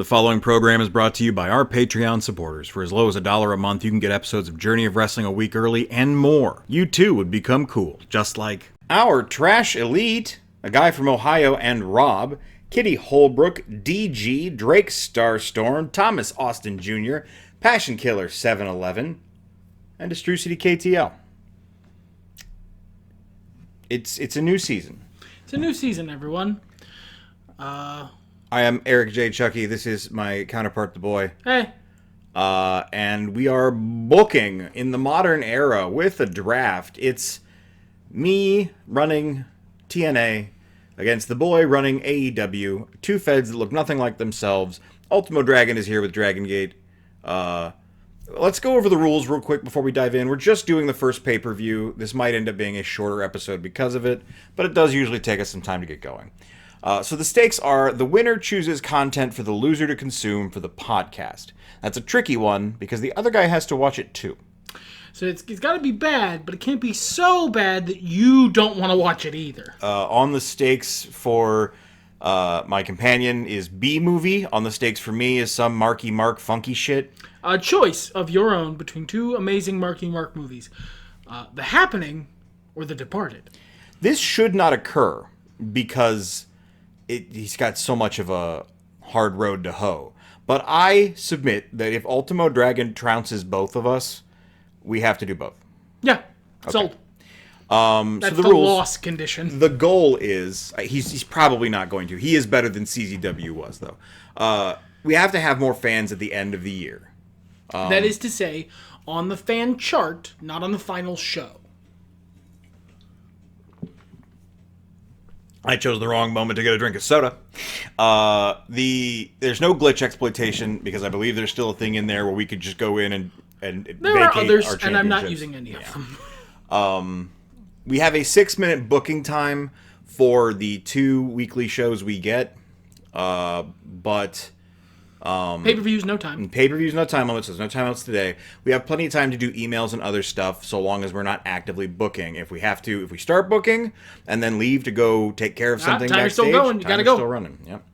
The following program is brought to you by our Patreon supporters. For as low as $1 a month, you can get episodes of Journey of Wrestling a week early and more. You too would become cool, just like our Trash Elite, a guy from Ohio and Rob, Kitty Holbrook, DG, Drake Starstorm, Thomas Austin Jr., Passion Killer 711, and City KTL. It's a new season. It's a new season, everyone. I am Eric J. Chucky. This is my counterpart, the boy. Hey. And we are booking in the modern era with a draft. It's me running TNA against the boy running AEW. Two feds that look nothing like themselves. Ultimo Dragon is here with Dragon Gate. Let's go over the rules real quick before we dive in. We're just doing the first pay-per-view. This might end up being a shorter episode because of it, but it does usually take us some time to get going. So the stakes are, the winner chooses content for the loser to consume for the podcast. That's a tricky one, because the other guy has to watch it too. So it's got to be bad, but it can't be so bad that you don't want to watch it either. On the stakes for my companion is B-movie. On the stakes for me is some Marky Mark funky shit. A choice of your own between two amazing Marky Mark movies. The Happening or The Departed. This should not occur, because he's got so much of a hard road to hoe. But I submit that if Ultimo Dragon trounces both of us, we have to do both. Yeah, sold. That's so the rules, loss condition. The goal is, he's probably not going to. He is better than CZW was, though. We have to have more fans at the end of the year. That is to say, on the fan chart, not on the final show. I chose the wrong moment to get a drink of soda. There's no glitch exploitation, because I believe there's still a thing in there where we could just go in and there vacate are others, our and I'm not using any of them. We have a 6-minute booking time for the 2 weekly shows we get, but pay-per-views, no time. Pay-per-views, no time limits. There's no time limits today. We have plenty of time to do emails and other stuff, so long as we're not actively booking. If we start booking and then leave to go take care of something timer's backstage, still going. You gotta go. Still running. Yep.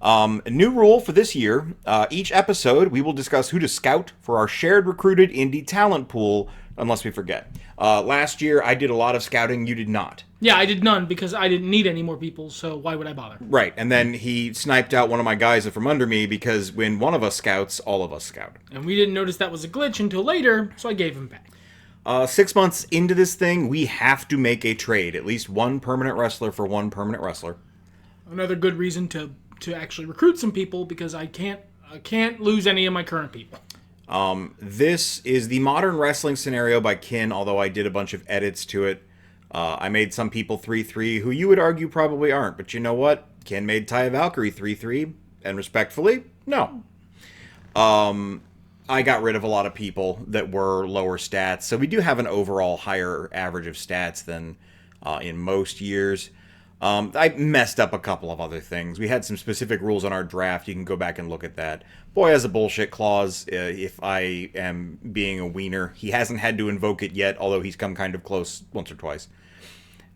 A new rule for this year: each episode we will discuss who to scout for our shared recruited indie talent pool, unless we forget. Last year I did a lot of scouting. You did not. Yeah, I did none because I didn't need any more people, so why would I bother? Right, and then he sniped out one of my guys from under me, because when one of us scouts, all of us scout. And we didn't notice that was a glitch until later, so I gave him back. 6 months into this thing, we have to make a trade. At least one permanent wrestler for one permanent wrestler. Another good reason to actually recruit some people, because I can't lose any of my current people. This is the Modern Wrestling Scenario by Kin, although I did a bunch of edits to it. I made some people 3-3 who you would argue probably aren't, but you know what? Ken made Taya Valkyrie 3-3, and respectfully, no. I got rid of a lot of people that were lower stats, so we do have an overall higher average of stats than in most years. I messed up a couple of other things. We had some specific rules on our draft. You can go back and look at that. Boy has a bullshit clause if I am being a wiener. He hasn't had to invoke it yet, although he's come kind of close once or twice.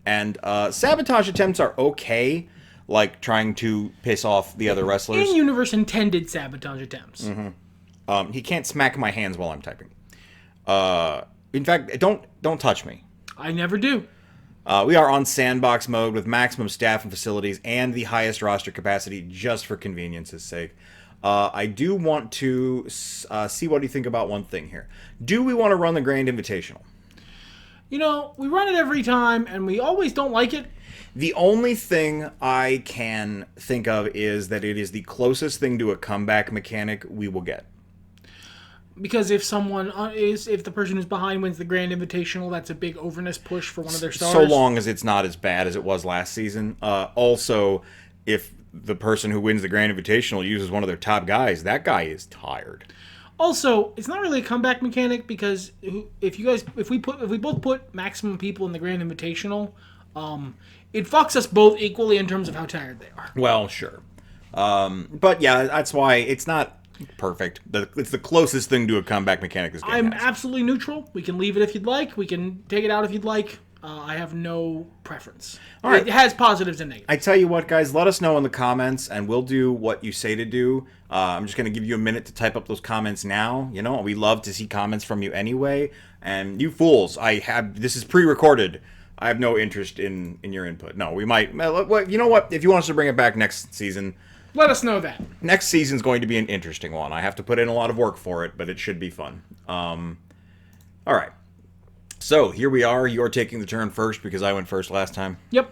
And sabotage attempts are okay, like trying to piss off the other wrestlers. In-universe intended sabotage attempts. Mm-hmm. He can't smack my hands while I'm typing. In fact, don't touch me. I never do. We are on sandbox mode with maximum staff and facilities and the highest roster capacity, just for convenience's sake. I do want to see what you think about one thing here. Do we want to run the Grand Invitational? You know, we run it every time, and we always don't like it. The only thing I can think of is that it is the closest thing to a comeback mechanic we will get. Because if the person who's behind wins the Grand Invitational, that's a big overness push for one of their stars. So long as it's not as bad as it was last season. Also, if the person who wins the Grand Invitational uses one of their top guys, that guy is tired. Also, it's not really a comeback mechanic, because if we both put maximum people in the Grand Invitational, it fucks us both equally in terms of how tired they are. Well, sure. But yeah, that's why it's not perfect. It's the closest thing to a comeback mechanic this game I'm has. absolutely neutral. We can leave it if you'd like. We can take it out if you'd like. I have no preference. All right. It has positives and negatives. I tell you what, guys, let us know in the comments, and we'll do what you say to do. I'm just going to give you a minute to type up those comments now. You know, we love to see comments from you anyway. And you fools, this is pre-recorded. I have no interest in your input. No, we might. You know what? If you want us to bring it back next season, let us know that. Next season's going to be an interesting one. I have to put in a lot of work for it, but it should be fun. All right. So here we are. You're taking the turn first because I went first last time. Yep.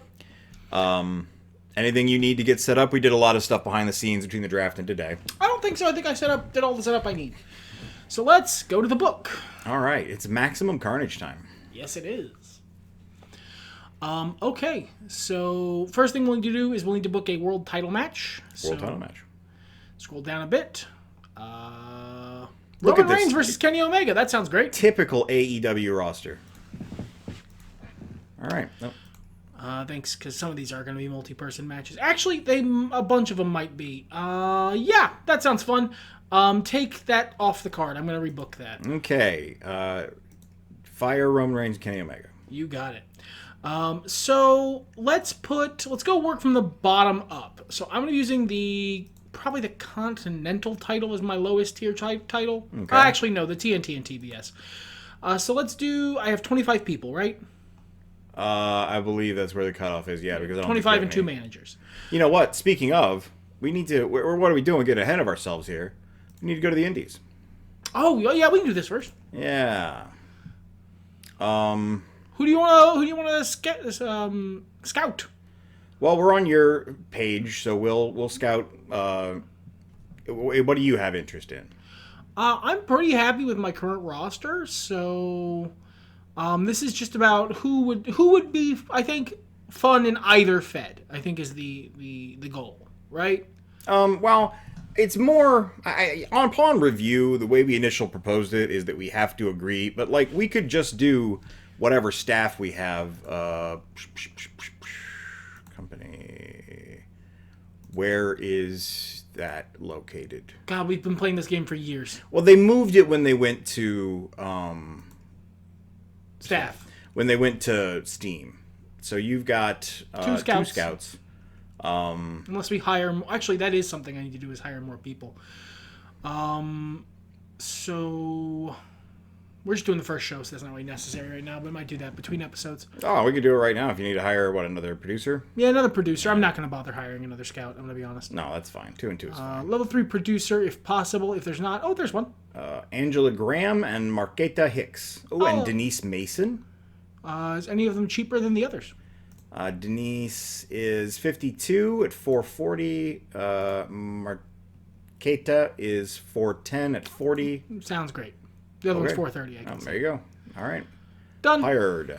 Anything you need to get set up? We did a lot of stuff behind the scenes between the draft and today. I don't think so. I think I did all the setup I need. So let's go to the book. All right. It's maximum Carnage time. Yes, it is. Okay. So first thing we'll need to do is we'll need to book a world title match. Title match. Scroll down a bit. Look Roman at this. Reigns versus Kenny Omega. That sounds great. Typical AEW roster. All right. Nope. Thanks, because some of these are going to be multi-person matches. Actually, a bunch of them might be. Yeah, that sounds fun. Take that off the card. I'm going to rebook that. Okay. Fire Roman Reigns, Kenny Omega. You got it. So let's go work from the bottom up. So I'm going to be using probably the Continental title as my lowest tier title. Okay. Actually, no, the TNT and TBS. So let's do, I have 25 people, right? I believe that's where the cutoff is. Yeah, because I don't 25 and 2 managers. You know what? Speaking of, we need to. What are we doing? Get ahead of ourselves here. We need to go to the Indies. Oh yeah, we can do this first. Yeah. Who do you want to scout? Well, we're on your page, so we'll scout. What do you have interest in? I'm pretty happy with my current roster, so this is just about who would be, I think, fun in either Fed. I think is the goal, right? Well, it's more upon review. The way we initially proposed it is that we have to agree, but like we could just do whatever staff we have. Company. Where is that located? God, we've been playing this game for years. Well, they moved it when they went to Staff. When they went to Steam. So you've got two scouts. Two scouts. Unless we hire... Actually, that is something I need to do, is hire more people. So... We're just doing the first show, so that's not really necessary right now, but we might do that between episodes. Oh, we could do it right now if you need to hire, another producer? Yeah, another producer. I'm not going to bother hiring another scout, I'm going to be honest. No, that's fine. 2 and 2 is fine. Level 3 producer, if possible. If there's not... Oh, there's one. Angela Graham and Marqueta Hicks. Oh, and Denise Mason. Is any of them cheaper than the others? Denise is 52 at 440. Marqueta is 410 at 40. Sounds great. The other one's 430, I guess. There you go. All right. Done. Hired.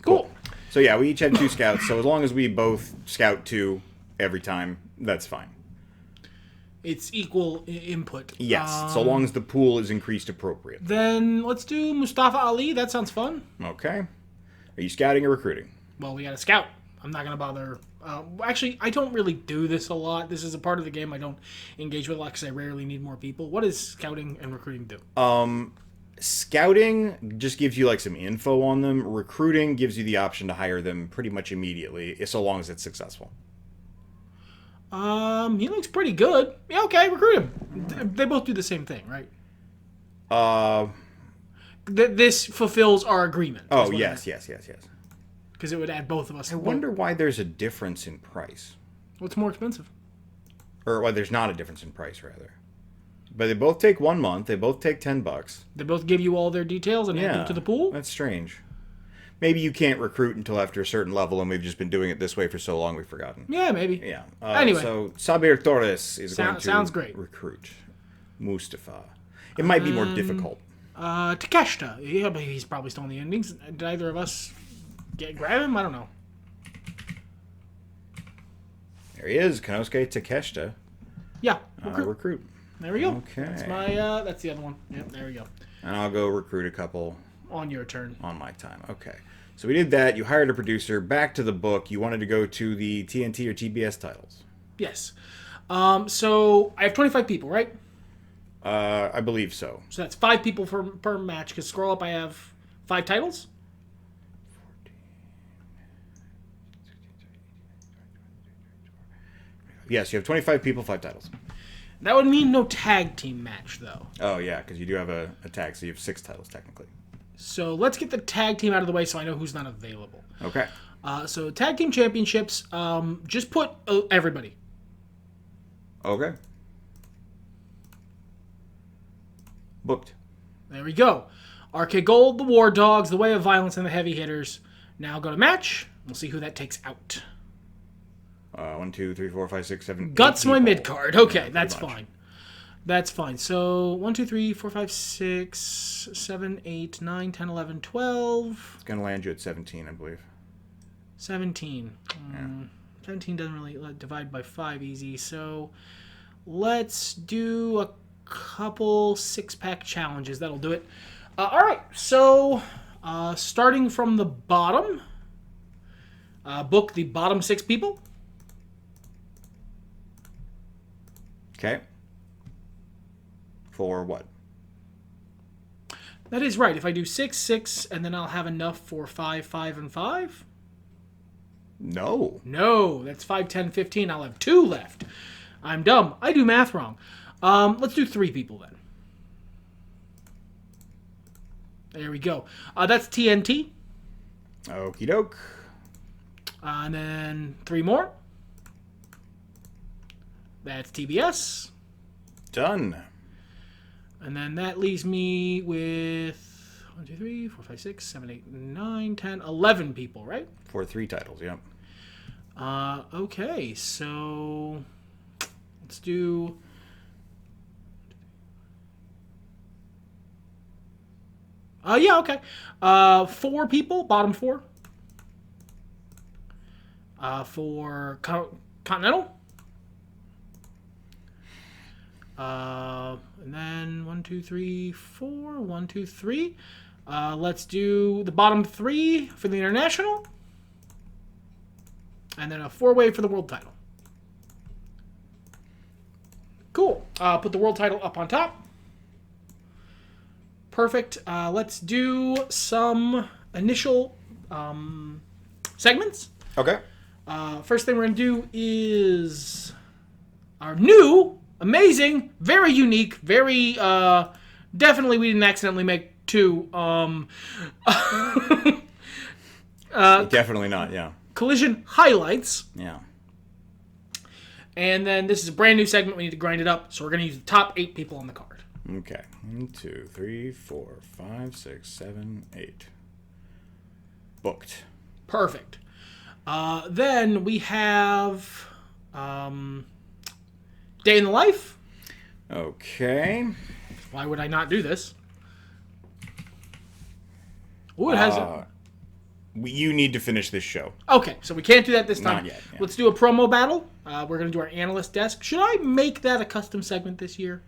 Cool. So yeah, we each had 2 scouts. So as long as we both scout 2 every time, that's fine. It's equal input. Yes, so long as the pool is increased appropriate. Then let's do Mustafa Ali. That sounds fun. Okay. Are you scouting or recruiting? Well, we got a scout. I'm not going to bother. Actually, I don't really do this a lot. This is a part of the game I don't engage with a lot because I rarely need more people. What does scouting and recruiting do? Scouting just gives you like some info on them. Recruiting gives you the option to hire them pretty much immediately, so long as it's successful. He looks pretty good. Yeah, okay, recruit him. They both do the same thing, right? This fulfills our agreement. Oh, yes. Because it would add both of us. I wonder why there's a difference in price. What's more expensive? Or why there's not a difference in price, rather. But they both take 1 month. They both take $10. They both give you all their details and add them to the pool? That's strange. Maybe you can't recruit until after a certain level, and we've just been doing it this way for so long we've forgotten. Yeah, maybe. Yeah. Anyway. So Sabir Torres is going to recruit Mustafa. It might be more difficult. Takeshita. Yeah, but he's probably still in the endings. Did either of us grab him? I don't know. There he is, Konosuke Takeshita. Yeah, recruit. There we go. Okay. That's that's the other one. Yep, there we go. And I'll go recruit a couple. On your turn. On my time. Okay. So we did that. You hired a producer. Back to the book. You wanted to go to the TNT or TBS titles. Yes. So I have 25 people, right? I believe so. So that's 5 people per match. Because scroll up, I have 5 titles. Yes, you have 25 people, 5 titles. That would mean no tag team match, though. Oh, yeah, because you do have a tag, so you have 6 titles, technically. So let's get the tag team out of the way so I know who's not available. Okay. So tag team championships, just put everybody. Okay. Booked. There we go. RK Gold, the War Dogs, the Way of Violence, and the Heavy Hitters. Now go to match. We'll see who that takes out. 1, 2, 3, 4, 5, 6, 7, Guts 8 my people. mid card. Okay, Yeah, that's pretty much. fine. That's fine. So 1, 2, 3, 4, 5, 6, 7, 8, 9, 10, 11, 12. It's going to land you at 17, I believe. 17. Yeah. 17 doesn't really divide by 5 easy. So let's do a couple 6-pack challenges. That'll do it. All right. So starting from the bottom, book the bottom 6 people. Okay. For what? That is right. If I do 6, 6, and then I'll have enough for 5, 5, and 5. No. No, that's 5, 10, 15. I'll have 2 left. I'm dumb. I do math wrong. Let's do 3 people then. There we go. That's TNT. Okie doke. And then 3 more. That's TBS. Done. And then that leaves me with 1, 2, 3, 4, 5, 6, 7, 8, 9, 10, 11 people, right? For 3 titles, yep. Okay, so let's do... yeah, okay. 4 people, bottom 4. For Continental. And then 1, 2, 3, 4. 1, 2, 3. Let's do the bottom 3 for the International. And then a 4-way for the world title. Cool. Put the world title up on top. Perfect. Let's do some initial segments. Okay. First thing we're going to do is our new, amazing, very unique, very, definitely we didn't accidentally make 2. Definitely not, yeah. Collision highlights. Yeah. And then this is a brand new segment. We need to grind it up. So we're going to use the top 8 people on the card. Okay. 1, 2, 3, 4, 5, 6, 7, 8. Booked. Perfect. Then we have Day in the Life. Okay. Why would I not do this? Ooh, it has... You need to finish this show. Okay, so we can't do that this time. Not yet, yeah. Let's do a promo battle. We're going to do our analyst desk. Should I make that a custom segment this year?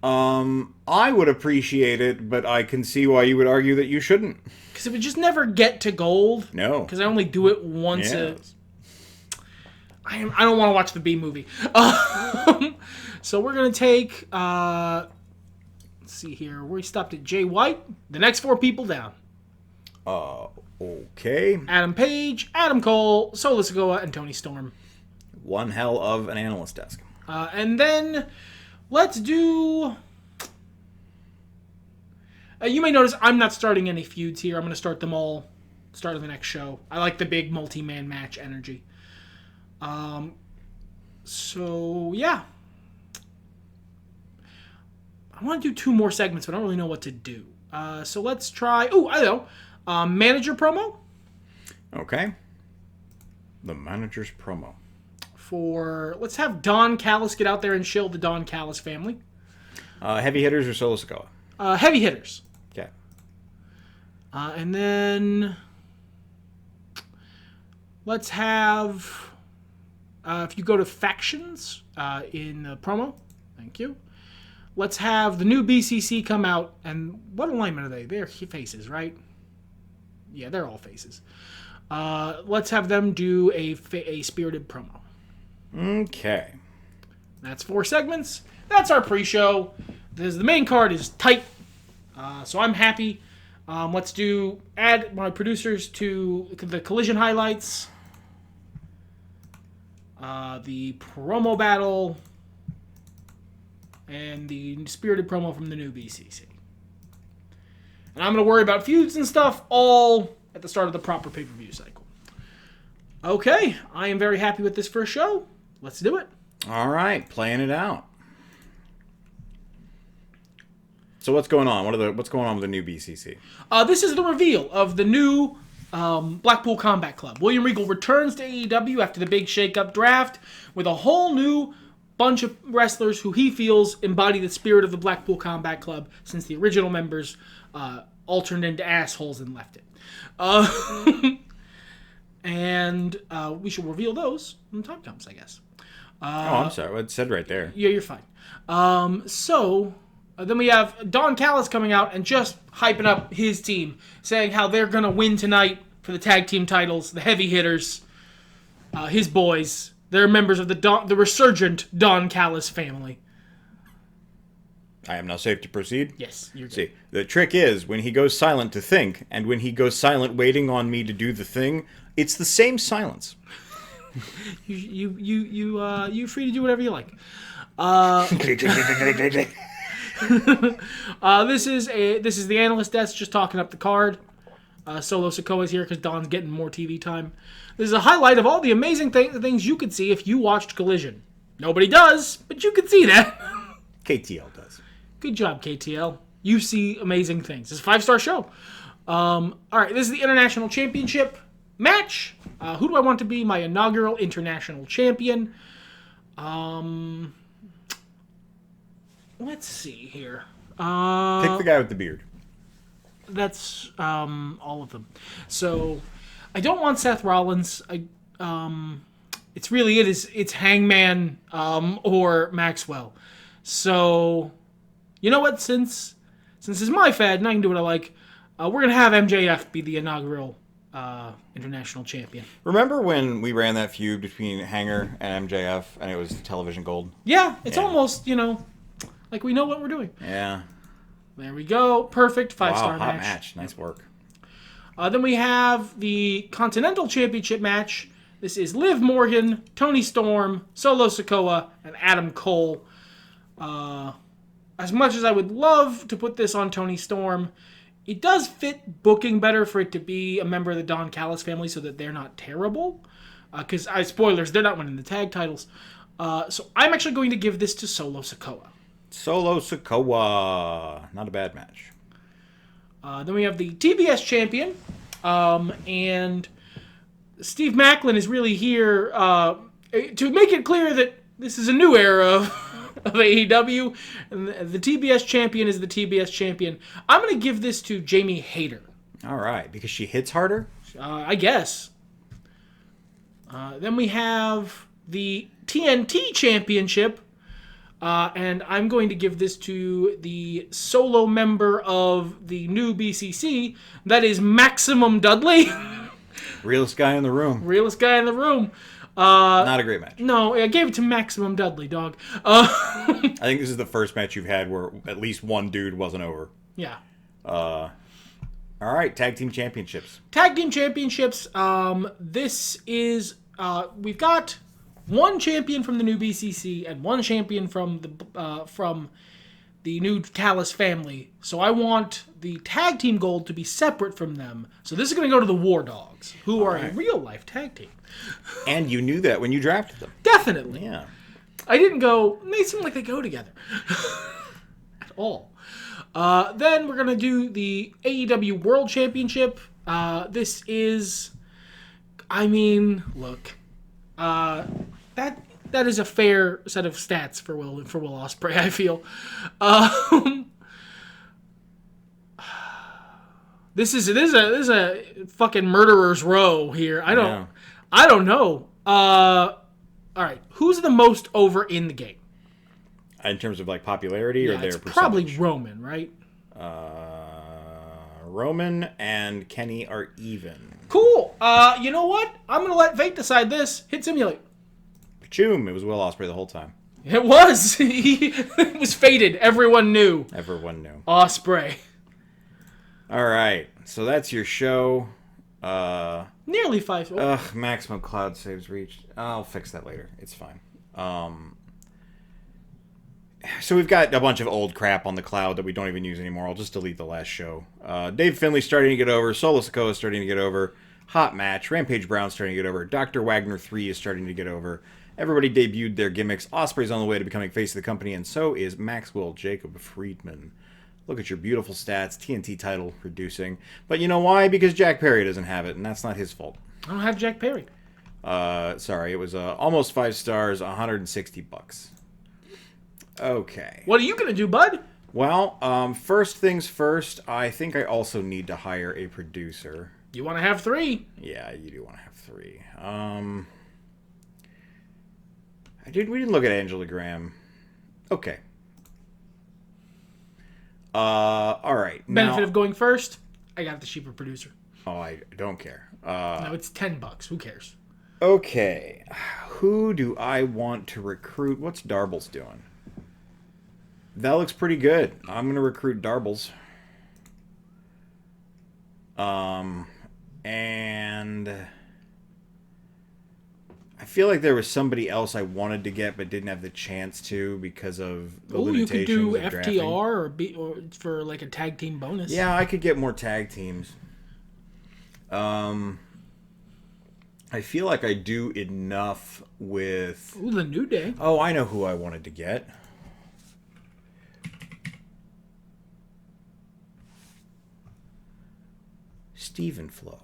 I would appreciate it, but I can see why you would argue that you shouldn't. Because it would just never get to gold. No. Because I only do it once Yes. I don't want to watch the B movie. So we're going to take... let's see here. We stopped at Jay White. The next 4 people down. Okay. Adam Page, Adam Cole, Solo Sikoa, and Tony Storm. One hell of an analyst desk. And then let's do... you may notice I'm not starting any feuds here. I'm going to start them all. Start of the next show. I like the big multi-man match energy. So, yeah. I want to do 2 more segments, but I don't really know what to do. So let's try... Oh, I know. Manager promo. Okay. The manager's promo. Let's have Don Callis get out there and shield the Don Callis family. Heavy hitters or Solo Sikoa? Heavy hitters. Okay. And then let's have, if you go to factions in the promo, thank you. Let's have the new BCC come out, and what alignment are they? They're faces, right? Yeah, they're all faces. Let's have them do a spirited promo. Okay. That's 4 segments. That's our pre-show. The main card is tight, so I'm happy. Let's add my producers to the collision highlights. the promo battle, and the spirited promo from the new BCC. And I'm going to worry about feuds and stuff all at the start of the proper pay-per-view cycle. Okay, I am very happy with this first show. Let's do it. All right, playing it out. So what's going on? What's going on with the new BCC? This is the reveal of the new Blackpool Combat Club. William Regal returns to AEW after the big shake-up draft with a whole new bunch of wrestlers who he feels embody the spirit of the Blackpool Combat Club since the original members alterned into assholes and left it. And we should reveal those when the time comes, I guess. I'm sorry. It said right there. Yeah, you're fine. Then we have Don Callis coming out and just hyping up his team, saying how they're going to win tonight for the tag team titles, the heavy hitters, his boys. They're members of the resurgent Don Callis family. I am now safe to proceed? Yes, you're good. See, the trick is when he goes silent to think, and when he goes silent waiting on me to do the thing, it's the same silence. You're free to do whatever you like. This is the analyst desk just talking up the card. Solo Sikoa's here because Don's getting more TV time. This is a highlight of all the amazing things you could see if you watched Collision. Nobody does, but you could see that. KTL does. Good job, KTL. You see amazing things. It's a 5-star show. All right, this is the International Championship match. Who do I want to be my inaugural International Champion? Let's see here. Pick the guy with the beard. That's all of them. So I don't want Seth Rollins. It's Hangman or Maxwell. So you know what? Since it's my fad and I can do what I like, we're gonna have MJF be the inaugural international champion. Remember when we ran that feud between Hanger and MJF and it was television gold? Yeah, it's almost like we know what we're doing. Yeah. There we go. Perfect 5-star hot match. match. Nice work. Then we have the Continental Championship match. This is Liv Morgan, Toni Storm, Solo Sikoa, and Adam Cole. As much as I would love to put this on Toni Storm, it does fit booking better for it to be a member of the Don Callis family so that they're not terrible. Because, spoilers, they're not winning the tag titles. So I'm actually going to give this to Solo Sikoa. Solo Sikoa. Not a bad match. Then we have the TBS champion. And Steve Macklin is really here to make it clear that this is a new era of AEW. And the TBS champion is the TBS champion. I'm going to give this to Jamie Hayter. All right, because she hits harder? I guess. Then we have the TNT championship. And I'm going to give this to the solo member of the new BCC. That is Maximum Dudley. Realest guy in the room. Realest guy in the room. Not a great match. No, I gave it to Maximum Dudley, dog. I think this is the first match you've had where at least one dude wasn't over. Yeah. All right, tag team championships. Tag team championships. This is we've got one champion from the new BCC and one champion from the new Callis family. So I want the tag team gold to be separate from them. So this is going to go to the War Dogs, who are a real-life tag team. And you knew that when you drafted them. Definitely. Yeah. I didn't go, they seem like they go together. At all. Then we're going to do the AEW World Championship. This is, look, that is a fair set of stats for Will Ospreay, I feel. This is a fucking murderer's row here. I don't know. All right, who's the most over in the game? In terms of like popularity or their it's percentage? Probably Roman, right? Roman and Kenny are even. Cool. You know what? I'm gonna let fate decide this. Hit simulate. Choom. It was Will Ospreay the whole time. It was. It was fated. Everyone knew. Everyone knew. Ospreay. All right. So that's your show. Nearly 5 stars. Ugh, maximum cloud saves reached. I'll fix that later. It's fine. So we've got a bunch of old crap on the cloud that we don't even use anymore. I'll just delete the last show. Dave Finley's starting to get over. Solo Sikoa is starting to get over. Hot Match. Rampage Brown's starting to get over. Dr. Wagner 3 is starting to get over. Everybody debuted their gimmicks. Osprey's on the way to becoming face of the company, and so is Maxwell Jacob Friedman. Look at your beautiful stats. TNT title reducing. But you know why? Because Jack Perry doesn't have it, and that's not his fault. I don't have Jack Perry. Sorry, it was almost 5 stars, $160. Okay. What are you going to do, bud? Well, first things first, I think I also need to hire a producer. You want to have 3. Yeah, you do want to have 3. We didn't look at Angela Graham. Okay. All right. Benefit now, of going first, I got the cheaper producer. Oh, I don't care. No, it's $10. Who cares? Okay. Who do I want to recruit? What's Darbles doing? That looks pretty good. I'm going to recruit Darbles. And I feel like there was somebody else I wanted to get but didn't have the chance to because of the limitations. You could do of drafting. FTR or for like a tag team bonus. Yeah, I could get more tag teams. I feel like I do enough with... Ooh, the New Day. Oh, I know who I wanted to get. Stephen Flo.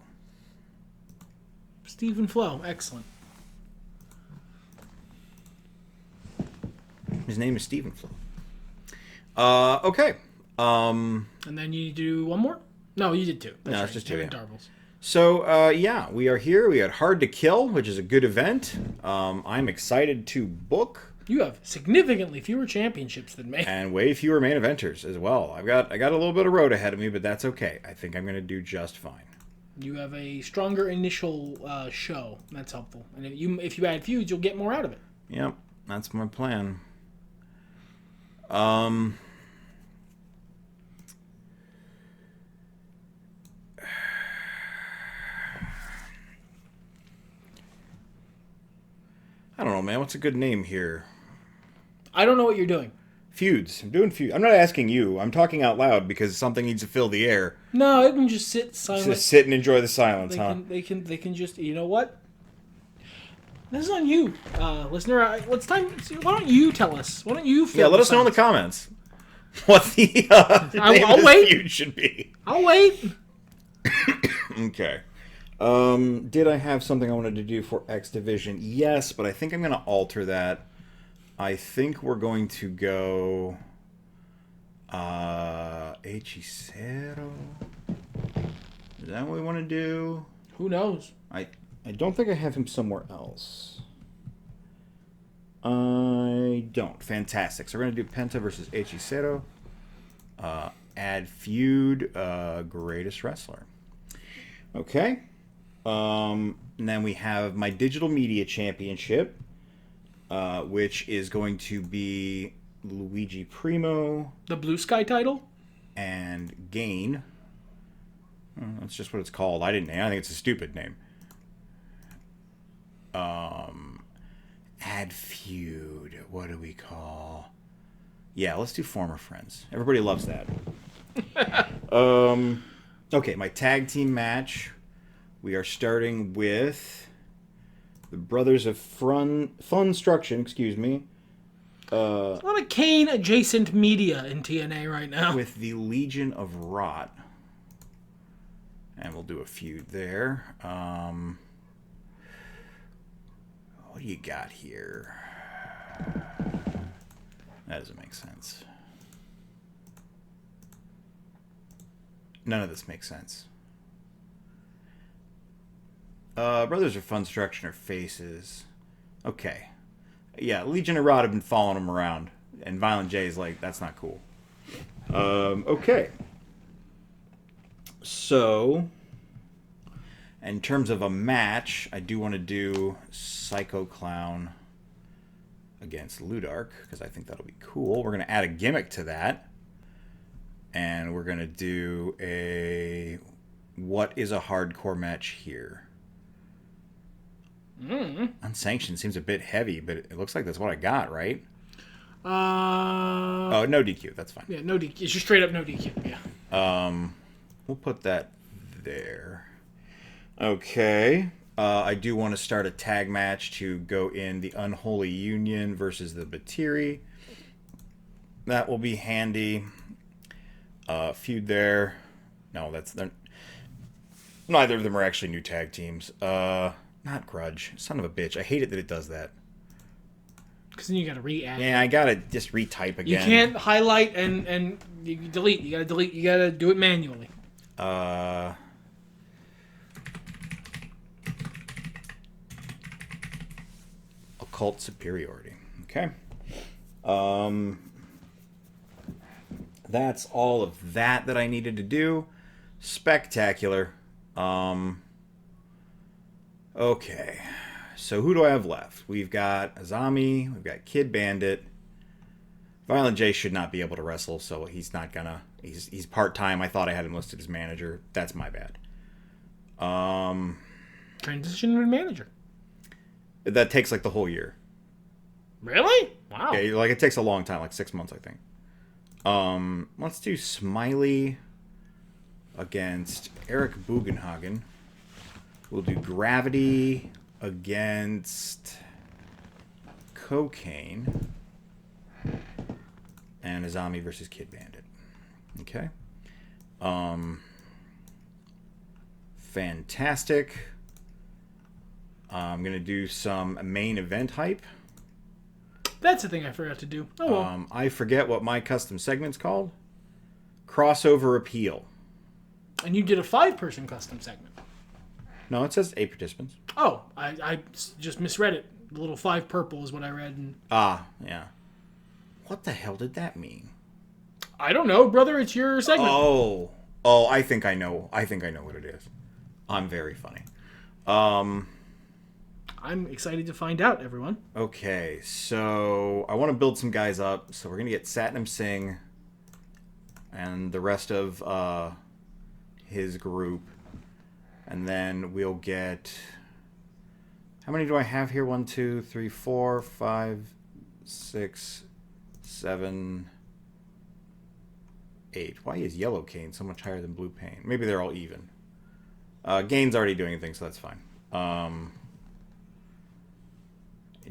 Stephen Flo, excellent. His name is Stephen Flo. Okay. And then you do one more? No, you did 2. That's No, right. it's just 2. Yeah. Darbles. So, yeah, we are here. We had Hard to Kill, which is a good event. I'm excited to book. You have significantly fewer championships than me. And way fewer main eventers as well. I got a little bit of road ahead of me, but that's okay. I think I'm going to do just fine. You have a stronger initial show. That's helpful. And if you add feuds, you'll get more out of it. Yep, that's my plan. I don't know, man. What's a good name here? I don't know what you're doing. Feuds. I'm doing feuds. I'm not asking you. I'm talking out loud because something needs to fill the air. No, it can just sit silent. Just sit and enjoy the silence, They can just, you know what? This is on you, listener. Why don't you tell us? Why don't you fill let the us know in the silence? comments what the name I'll of wait. the feud should be. I'll wait. Okay. Did I have something I wanted to do for X Division? Yes, but I think I'm going to alter that. I think we're going to go Hechicero. Is that what we want to do? Who knows? I don't think I have him somewhere else. I don't. Fantastic. So we're going to do Penta versus Hechicero. Add feud, greatest wrestler. Okay. And then we have my digital media championship, which is going to be Luigi Primo. The Blue Sky title? And Gain. That's just what it's called. I think it's a stupid name. Add feud. What do we call? Yeah, let's do former friends. Everybody loves that. Okay, my tag team match. We are starting with the Brothers of Funstruction, excuse me. A lot of Kane adjacent media in TNA right now. With the Legion of Rot. And we'll do a feud there. What do you got here? That doesn't make sense. None of this makes sense. Brothers of Funstruction are faces. Okay. Yeah, Legion of Rot have been following them around. And Violent J is like, that's not cool. Okay. So, in terms of a match, I do want to do Psycho Clown against Ludark, because I think that'll be cool. We're going to add a gimmick to that. And we're going to do a what is a hardcore match here? Unsanctioned seems a bit heavy, but it looks like that's what I got, right? Oh, no DQ. That's fine. Yeah, no DQ. It's just straight up no DQ. Yeah. We'll put that there. Okay. I do want to start a tag match to go in the Unholy Union versus the Batiri. That will be handy. Feud there. No, neither of them are actually new tag teams. Not Grudge. Son of a bitch. I hate it that it does that. Because then you gotta re-add. Yeah, I gotta just retype again. You can't highlight and you delete. You gotta delete. You gotta do it manually. Occult superiority. Okay. That's all of that I needed to do. Spectacular. Okay. So who do I have left? We've got Azami. We've got Kid Bandit. Violent J should not be able to wrestle, so he's not gonna. He's part-time. I thought I had him listed as manager. That's my bad. Transition to manager. That takes like the whole year. Really? Wow. Yeah, like it takes a long time, like 6 months, I think. Let's do Smiley against Eric Bugenhagen. We'll do Gravity against Cocaine. And Azami versus Kid Bandit. Okay. Fantastic. I'm going to do some main event hype. That's the thing I forgot to do. Oh well. I forget what my custom segment's called. Crossover Appeal. And you did a 5-person custom segment. No, it says 8 participants. Oh, I just misread it. The little 5 purple is what I read. And yeah. What the hell did that mean? I don't know, brother. It's your segment. Oh, I think I know. I think I know what it is. I'm very funny. I'm excited to find out, everyone. Okay, so I want to build some guys up. So we're going to get Satnam Singh and the rest of his group. And then we'll get... How many do I have here? 1, 2, 3, 4, 5, 6, 7, 8. Why is Yellow Cane so much higher than Blue Pain? Maybe they're all even. Gain's already doing things, so that's fine.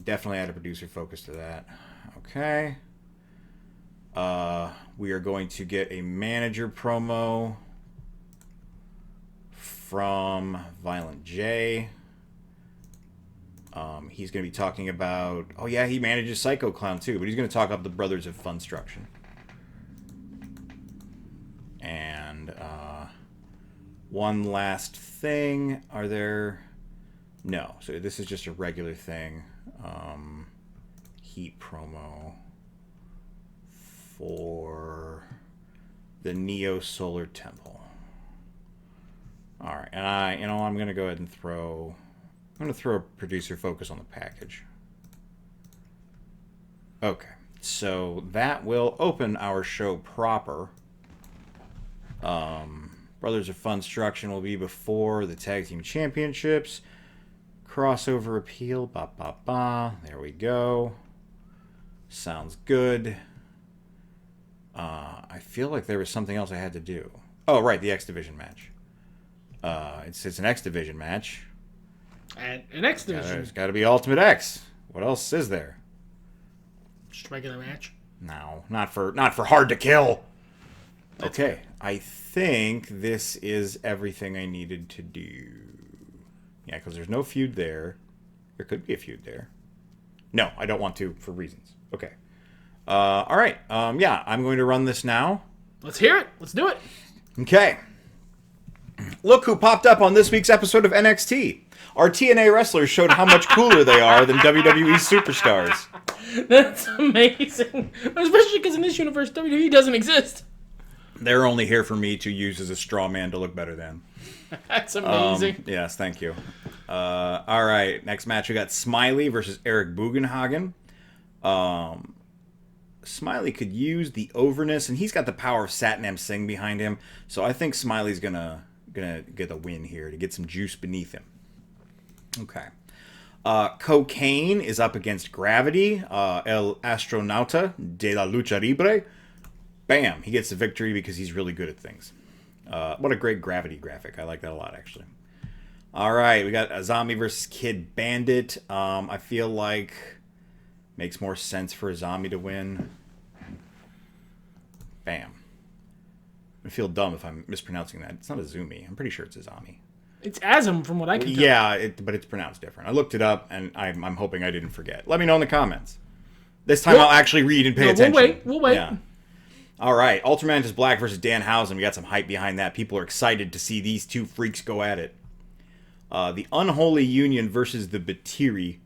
Definitely add a producer focus to that. Okay. We are going to get a manager promo from Violent J. He's going to be talking about... Oh, yeah, he manages Psycho Clown, too. But he's going to talk up the Brothers of Funstruction. And one last thing. Are there... No. So this is just a regular thing. Heat promo for the Neo Solar Temple. All right, and I'm going to go ahead and throw a producer focus on the package. Okay, so that will open our show proper. Brothers of Funstruction will be before the Tag Team Championships. Crossover Appeal, there we go. Sounds good. I feel like there was something else I had to do. Oh, right, the X Division match. It's an X Division match. An X Division. It's got to be Ultimate X. What else is there? Just a regular match. No, not for hard to kill. Okay, I think this is everything I needed to do. Yeah, because there's no feud there. There could be a feud there. No, I don't want to for reasons. Okay. All right. Yeah, I'm going to run this now. Let's hear it. Let's do it. Okay. Look who popped up on this week's episode of NXT. Our TNA wrestlers showed how much cooler they are than WWE superstars. That's amazing. Especially because in this universe, WWE doesn't exist. They're only here for me to use as a straw man to look better than. That's amazing. Yes, thank you. All right, next match we got Smiley versus Eric Bugenhagen. Smiley could use the overness, and he's got the power of Satnam Singh behind him, so I think Smiley's gonna gonna get a win here to get some juice beneath him. Okay. Cocaine is up against Gravity, El Astronauta de la Lucha Libre. Bam! He gets the victory because he's really good at things. What a great Gravity graphic. I like that a lot, actually. All right, we got Azami versus Kid Bandit. I feel like makes more sense for Azami to win. Bam. I feel dumb if I'm mispronouncing that. It's not Azumi. I'm pretty sure it's Azami. It's Azam from what I can tell. Yeah, but it's pronounced different. I looked it up, and I'm hoping I didn't forget. Let me know in the comments. This time I'll actually read and pay attention. We'll wait. Yeah. All right, Ultramantis Black versus Danhausen. We got some hype behind that. People are excited to see these two freaks go at it. The Unholy Union versus the Batiri.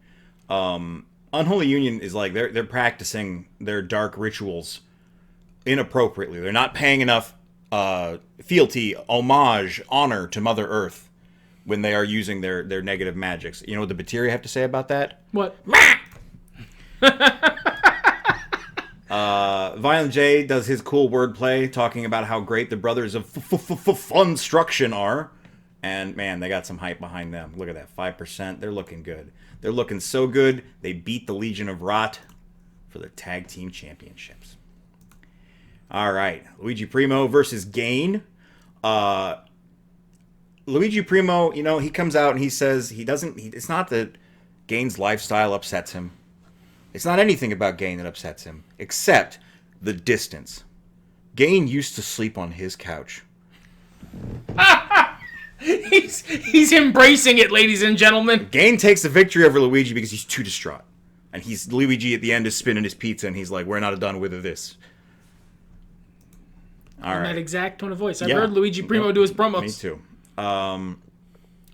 Unholy Union is like they're practicing their dark rituals inappropriately. They're not paying enough fealty, homage, honor to Mother Earth when they are using their negative magics. You know what the Batiri have to say about that? What? Violent J does his cool wordplay talking about how great the brothers of Funstruction are. And, man, they got some hype behind them. Look at that, 5%. They're looking good. They're looking so good, they beat the Legion of Rot for their tag team championships. All right, Luigi Primo versus Gain. Luigi Primo, you know, he comes out and he says it's not that Gain's lifestyle upsets him. It's not anything about Gain that upsets him, except the distance. Gain used to sleep on his couch. He's embracing it, ladies and gentlemen. Gain takes the victory over Luigi because he's too distraught. And Luigi at the end is spinning his pizza and he's like, we're not done with this. All right. That exact tone of voice. I've heard Luigi Primo do his promos. Me too.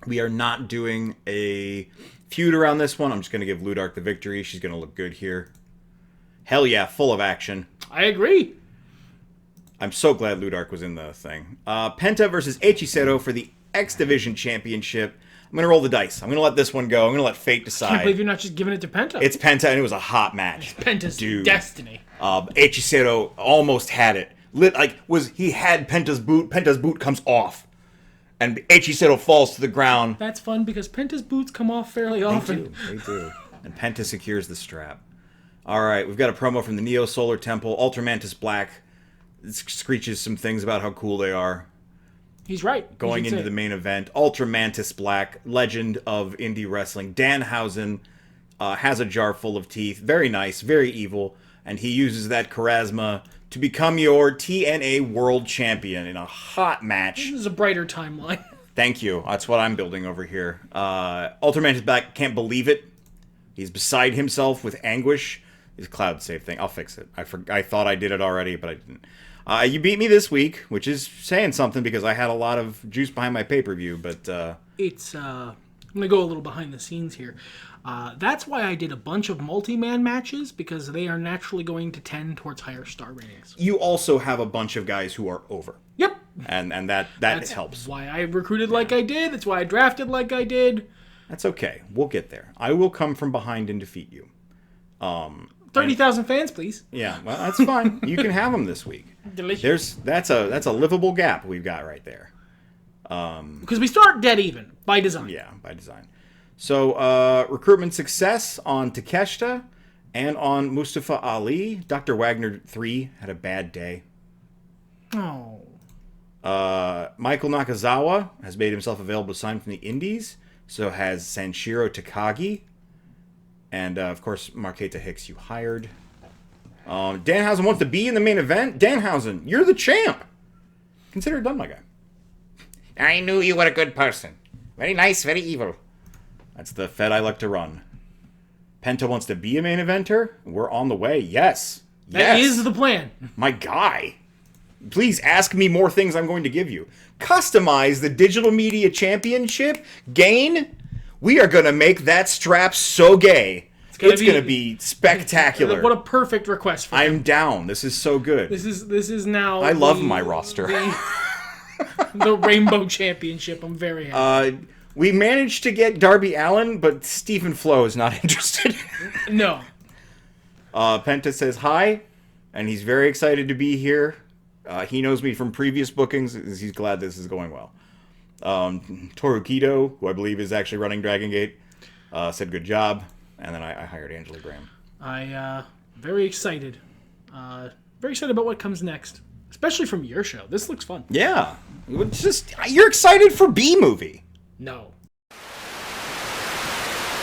We are not doing a feud around this one. I'm just going to give Ludark the victory. She's going to look good here. Hell yeah, full of action. I agree. I'm so glad Ludark was in the thing. Penta versus Hechicero for the X Division Championship. I'm going to roll the dice. I'm going to let this one go. I'm going to let fate decide. I can't believe you're not just giving it to Penta. It's Penta, and it was a hot match. It's Penta's destiny. Hechicero almost had it. He had Penta's boot. Penta's boot comes off. And Hechicero falls to the ground. That's fun because Penta's boots come off fairly often. They do. And Penta secures the strap. All right, we've got a promo from the Neo Solar Temple. Ultramantis Black screeches some things about how cool they are. He's right. Going into the main event, Ultramantis Black, legend of indie wrestling. Danhausen has a jar full of teeth. Very nice, very evil. And he uses that charisma to become your TNA World Champion in a hot match. This is a brighter timeline. Thank you. That's what I'm building over here. Ultramantis Black can't believe it. He's beside himself with anguish. His cloud save thing. I'll fix it. I thought I did it already, but I didn't. You beat me this week, which is saying something because I had a lot of juice behind my pay-per-view, but... It's, I'm going to go a little behind the scenes here. That's why I did a bunch of multi-man matches, because they are naturally going to tend towards higher star ratings. You also have a bunch of guys who are over. Yep. And that helps. That's why I recruited like I did. That's why I drafted like I did. That's okay. We'll get there. I will come from behind and defeat you. 30,000 fans, please. Yeah, well, that's fine. You can have them this week. Delicious. That's a livable gap we've got right there. Because we start dead even, by design. Yeah, by design. So, recruitment success on Takeshita and on Mustafa Ali. Dr. Wagner 3 had a bad day. Oh. Michael Nakazawa has made himself available to sign from the Indies. So has Sanshiro Takagi. And, of course, Marketa Hicks you hired. Danhausen wants to be in the main event. Danhausen, you're the champ. Consider it done, my guy. I knew you were a good person. Very nice, very evil. That's the Fed I like to run. Penta wants to be a main eventer. We're on the way. Yes. That is the plan. My guy. Please ask me more things I'm going to give you. Customize the Digital Media Championship. Gain. We are going to make that strap so gay. It's going to be spectacular. What a perfect request for I'm down. This is so good. This is now... I love my roster. The Rainbow Championship. I'm very happy. We managed to get Darby Allin, but Stephen Flo is not interested. No. Penta says hi, and he's very excited to be here. He knows me from previous bookings. He's glad this is going well. Toru Kido, who I believe is actually running Dragon Gate, said good job, and then I hired Angela Graham. Very excited. Very excited about what comes next, especially from your show. This looks fun. Yeah, you're excited for B movie. No.